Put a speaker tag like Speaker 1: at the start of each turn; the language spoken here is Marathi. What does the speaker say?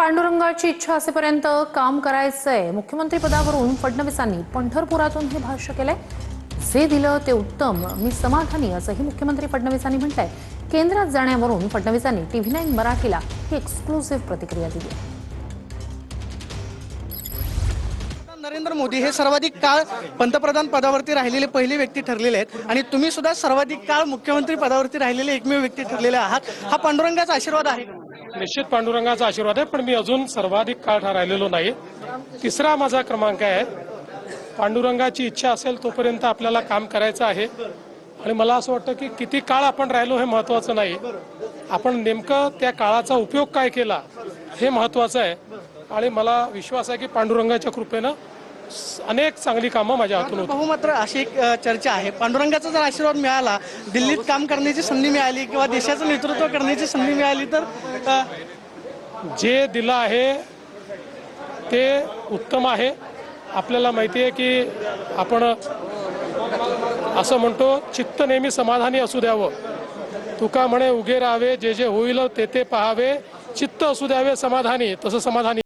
Speaker 1: पांडुरंगाची इच्छा असेपर्यंत काम करायचंय। मुख्यमंत्री पदावरून फडणवीसांनी पंढरपुरातून हे भाष्य केलंय। जे दिलं ते उत्तम, मी समाधानी असंही मुख्यमंत्री फडणवीसांनी म्हटलंय। केंद्रात जाण्यावरून फडणवीसांनी TV9 मराठीला ही एक्सक्लुसिव्ह प्रतिक्रिया दिली।
Speaker 2: नरेंद्र मोदी हे सर्वाधिक काळ पंतप्रधान पदावरती राहिलेले पहिले व्यक्ती ठरलेले आहेत आणि तुम्ही सुद्धा सर्वाधिक काळ मुख्यमंत्री पदावरती राहिलेले एकमेव व्यक्ती ठरलेले आहात। हा पांडुरंगाचा आशीर्वाद आहे।
Speaker 3: निश्चित पांडुरंगाचा आशीर्वाद आहे, पण मी अजून सर्वाधिक काळ राहिलेलो नाही। तिसरा माझा क्रमांक आहे। पांडुरंगाची इच्छा असेल तोपर्यंत आपल्याला काम करायचं आहे आणि मला असं वाटतं की किती काळ आपण राहिलो हे महत्त्वाचं नाही, आपण नेमकं त्या काळाचा उपयोग काय केला हे महत्त्वाचं आहे। आणि मला विश्वास आहे की पांडुरंगाच्या कृपेनं अनेक चांगली कामं माझ्या हातून होतील।
Speaker 2: बहुमात्र अशी एक चर्चा आहे, पांडुरंगाचा जर आशीर्वाद मिळाला, दिल्लीत काम करण्याची संधी मिळाली किंवा देशाचं नेतृत्व करण्याची संधी मिळाली तर
Speaker 3: जे दिलं आहे ते उत्तम आहे। आपल्याला माहिती आहे की आपण असं म्हणतो, चित्त नेहमी समाधानी असू द्यावं। तुका म्हणे उगे राहावे, जे जे होईल ते ते पाहावे, चित्त असू द्यावे समाधानी, तसं समाधानी